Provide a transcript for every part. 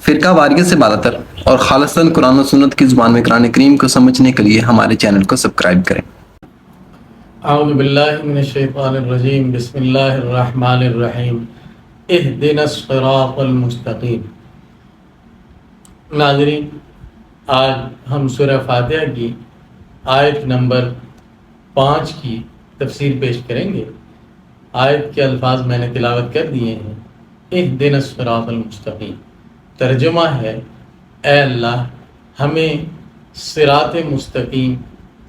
فرقہ واریت سے بالا تر اور خالصتاً قرآن و سنت کی زبان میں قرآن کریم کو سمجھنے کے لیے ہمارے چینل کو سبسکرائب کریں۔ اعوذ باللہ من الشیطان الرجیم، بسم اللہ الرحمن الرحیم، اہدنا الصراط المستقیم۔ ناظرین، آج ہم سورہ فاتحہ کی آیت نمبر 5 کی تفسیر پیش کریں گے۔ آیت کے الفاظ میں نے تلاوت کر دیے ہیں۔ اہدنا الصراط المستقیم ترجمہ ہے، اے اللہ ہمیں صراط مستقیم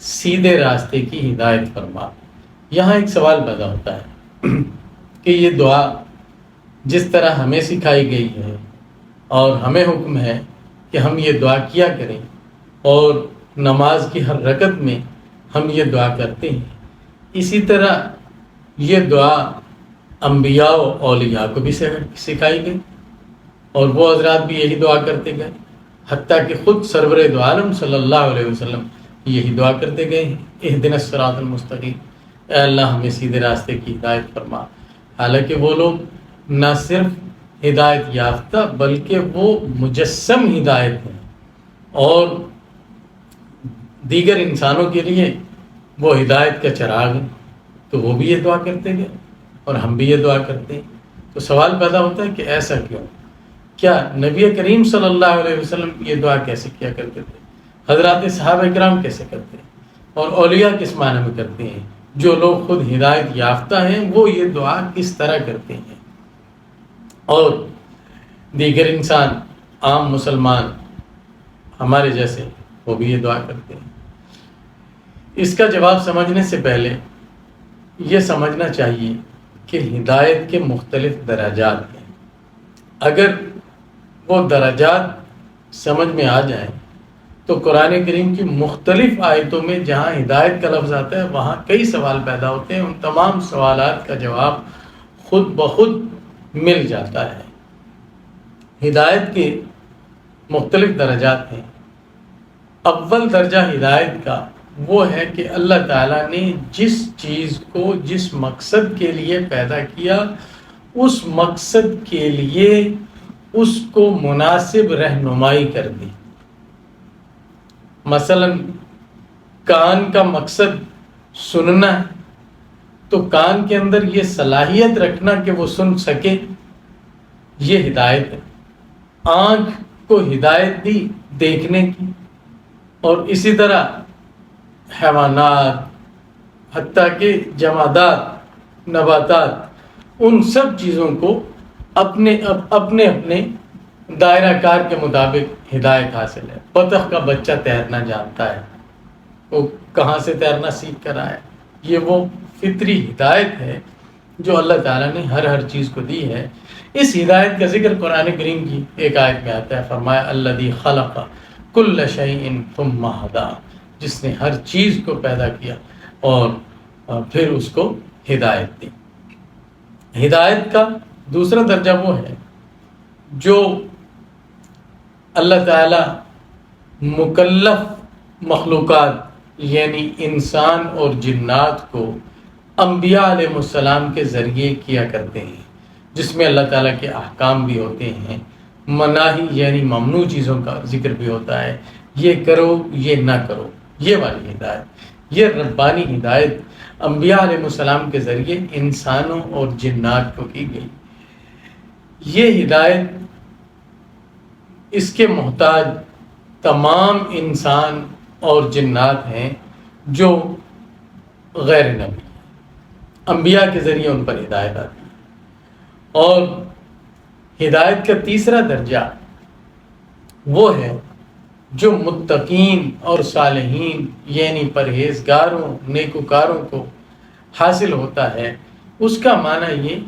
سیدھے راستے کی ہدایت فرما۔ یہاں ایک سوال پیدا ہوتا ہے کہ یہ دعا جس طرح ہمیں سکھائی گئی ہے اور ہمیں حکم ہے کہ ہم یہ دعا کیا کریں، اور نماز کی ہر رکعت میں ہم یہ دعا کرتے ہیں، اسی طرح یہ دعا انبیاء و اولیاء کو بھی سکھائی گئی اور وہ حضرات بھی یہی دعا کرتے گئے، حتیٰ کہ خود سرور دو عالم صلی اللہ علیہ وسلم یہی دعا کرتے گئے ہیں، اہدنا الصراط المستقیم، اے اللہ ہمیں سیدھے راستے کی ہدایت فرما۔ حالانکہ وہ لوگ نہ صرف ہدایت یافتہ بلکہ وہ مجسم ہدایت ہیں، اور دیگر انسانوں کے لیے وہ ہدایت کا چراغ ہے، تو وہ بھی یہ دعا کرتے گئے اور ہم بھی یہ دعا کرتے ہیں۔ تو سوال پیدا ہوتا ہے کہ ایسا کیوں؟ کیا نبی کریم صلی اللہ علیہ وسلم یہ دعا کیسے کیا کرتے تھے؟ حضرات صحابہ کرام کیسے کرتے ہیں؟ اور اولیاء کس معنی میں کرتے ہیں؟ جو لوگ خود ہدایت یافتہ ہیں وہ یہ دعا کس طرح کرتے ہیں؟ اور دیگر انسان، عام مسلمان ہمارے جیسے، وہ بھی یہ دعا کرتے ہیں۔ اس کا جواب سمجھنے سے پہلے یہ سمجھنا چاہیے کہ ہدایت کے مختلف درجات ہیں۔ اگر وہ درجات سمجھ میں آ جائیں تو قرآن کریم کی مختلف آیتوں میں جہاں ہدایت کا لفظ آتا ہے وہاں کئی سوال پیدا ہوتے ہیں، ان تمام سوالات کا جواب خود بخود مل جاتا ہے۔ ہدایت کے مختلف درجات ہیں۔ اول درجہ ہدایت کا وہ ہے کہ اللہ تعالیٰ نے جس چیز کو جس مقصد کے لیے پیدا کیا، اس مقصد کے لیے اس کو مناسب رہنمائی کر دی۔ مثلا کان کا مقصد سننا ہے، تو کان کے اندر یہ صلاحیت رکھنا کہ وہ سن سکے، یہ ہدایت ہے۔ آنکھ کو ہدایت دی دیکھنے کی، اور اسی طرح حیوانات، حتیٰ کہ جمادات، نباتات، ان سب چیزوں کو اپنے اپنے دائرہ کار کے مطابق ہدایت حاصل ہے۔ بطخ کا بچہ تیرنا جانتا ہے، وہ کہاں سے تیرنا سیکھ کر آیا؟ یہ وہ فطری ہدایت ہے جو اللہ تعالیٰ نے ہر چیز کو دی ہے۔ اس ہدایت کا ذکر قرآن کریم کی ایک آیت میں آتا ہے، فرمایا الذی خلق کل شیء ثم ہدی، جس نے ہر چیز کو پیدا کیا اور پھر اس کو ہدایت دی۔ ہدایت کا دوسرا درجہ وہ ہے جو اللہ تعالیٰ مکلف مخلوقات یعنی انسان اور جنات کو انبیاء علیہ السلام کے ذریعے کیا کرتے ہیں، جس میں اللہ تعالیٰ کے احکام بھی ہوتے ہیں، مناہی یعنی ممنوع چیزوں کا ذکر بھی ہوتا ہے، یہ کرو یہ نہ کرو، یہ والی ہدایت، یہ ربانی ہدایت انبیاء علیہ السلام کے ذریعے انسانوں اور جنات کو کی گئی۔ یہ ہدایت، اس کے محتاج تمام انسان اور جنات ہیں جو غیر نبی، انبیاء کے ذریعے ان پر ہدایت آتی ہے۔ اور ہدایت کا تیسرا درجہ وہ ہے جو متقین اور صالحین یعنی پرہیزگاروں، نیکوکاروں کو حاصل ہوتا ہے۔ اس کا معنی یہ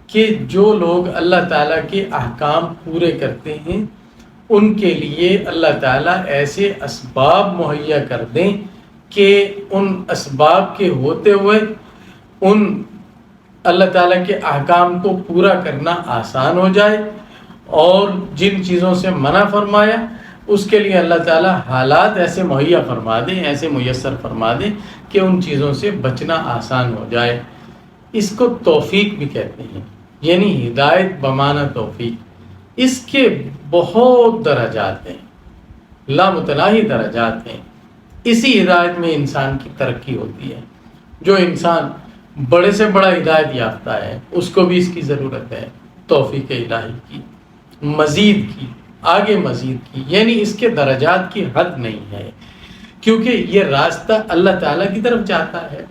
کہ جو لوگ اللہ تعالیٰ کے احکام پورے کرتے ہیں ان کے لیے اللہ تعالیٰ ایسے اسباب مہیا کر دیں کہ ان اسباب کے ہوتے ہوئے ان اللہ تعالیٰ کے احکام کو پورا کرنا آسان ہو جائے، اور جن چیزوں سے منع فرمایا اس کے لیے اللہ تعالیٰ حالات ایسے مہیا فرما دیں، ایسے میسر فرما دیں کہ ان چیزوں سے بچنا آسان ہو جائے۔ اس کو توفیق بھی کہتے ہیں، یعنی ہدایت بمعنی توفیق۔ اس کے بہت درجات ہیں، لامتناہی درجات ہیں۔ اسی ہدایت میں انسان کی ترقی ہوتی ہے۔ جو انسان بڑے سے بڑا ہدایت یافتہ ہے اس کو بھی اس کی ضرورت ہے، توفیق الہی کی، مزید کی، آگے مزید کی، یعنی اس کے درجات کی حد نہیں ہے، کیونکہ یہ راستہ اللہ تعالیٰ کی طرف جاتا ہے،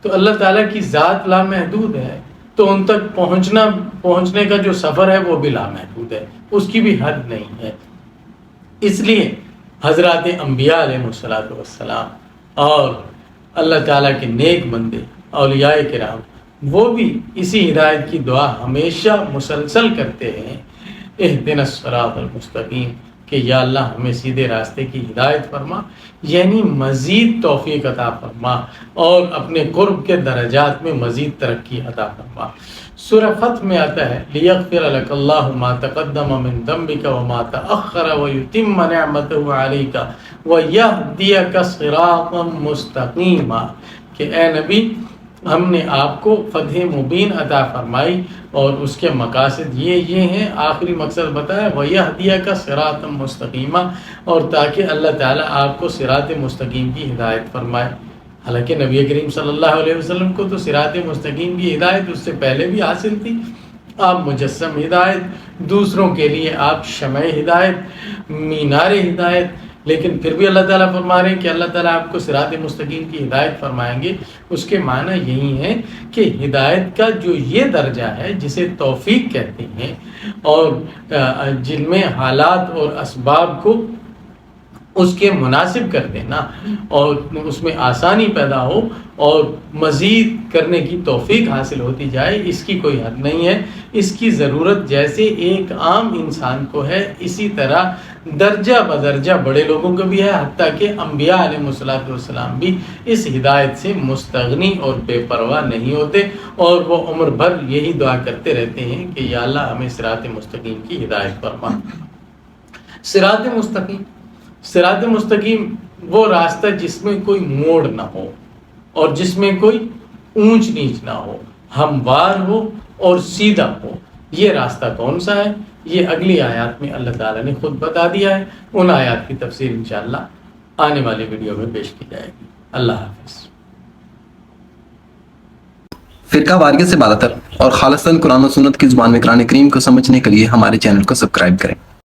تو اللہ تعالیٰ کی ذات لامحدود ہے، تو ان تک پہنچنے کا جو سفر ہے وہ بھی لامحدود ہے، اس کی بھی حد نہیں ہے۔ اس لیے حضرات انبیاء علیہ السلام اور اللہ تعالیٰ کے نیک بندے اولیاء کرام وہ بھی اسی ہدایت کی دعا ہمیشہ مسلسل کرتے ہیں، اہدنا الصراط المستقیم، کہ یا اللہ ہمیں سیدھے راستے کی ہدایت فرما، یعنی مزید توفیق عطا فرما اور اپنے قرب کے درجات میں مزید ترقی عطا فرما۔ سورہ فتح میں آتا ہے لیغفر لک اللہ ما تقدم من ذنبک وما تأخر ویتم نعمته علیک ویہدیک صراطا مستقیما، کہ اے نبی ہم نے آپ کو فتح مبین عطا فرمائی اور اس کے مقاصد یہ ہیں، آخری مقصد بتایا وَيَهْدِيَكَ صِرَاطًا مُسْتَقِيمًا، اور تاکہ اللہ تعالیٰ آپ کو صراط مستقیم کی ہدایت فرمائے۔ حالانکہ نبی کریم صلی اللہ علیہ وسلم کو تو صراط مستقیم کی ہدایت اس سے پہلے بھی حاصل تھی، آپ مجسم ہدایت، دوسروں کے لیے آپ شمع ہدایت، مینار ہدایت، لیکن پھر بھی اللہ تعالیٰ فرما رہے ہیں کہ اللہ تعالیٰ آپ کو صراط مستقیم کی ہدایت فرمائیں گے۔ اس کے معنی یہی ہے کہ ہدایت کا جو یہ درجہ ہے جسے توفیق کہتے ہیں، اور جن میں حالات اور اسباب کو اس کے مناسب کر دینا اور اس میں آسانی پیدا ہو اور مزید کرنے کی توفیق حاصل ہوتی جائے، اس کی کوئی حد نہیں ہے۔ اس کی ضرورت جیسے ایک عام انسان کو ہے، اسی طرح درجہ بدرجہ بڑے لوگوں کو بھی ہے، حتیٰ کہ انبیاء علیہ السلام بھی اس ہدایت سے مستغنی اور بے پرواہ نہیں ہوتے، اور وہ عمر بھر یہی دعا کرتے رہتے ہیں کہ یا اللہ ہمیں صراط مستقیم کی ہدایت فرما۔ صراط مستقیم وہ راستہ جس میں کوئی موڑ نہ ہو اور جس میں کوئی اونچ نیچ نہ ہو، ہموار ہو اور سیدھا ہو۔ یہ راستہ کون سا ہے؟ یہ اگلی آیات میں اللہ تعالیٰ نے خود بتا دیا ہے۔ ان آیات کی تفسیر انشاءاللہ آنے والی ویڈیو میں پیش کی جائے گی۔ اللہ حافظ۔ فرقہ واریت سے بالاتر اور خالصتاً قرآن و سنت کی زبان میں قرآن کریم کو سمجھنے کے لیے ہمارے چینل کو سبسکرائب کریں۔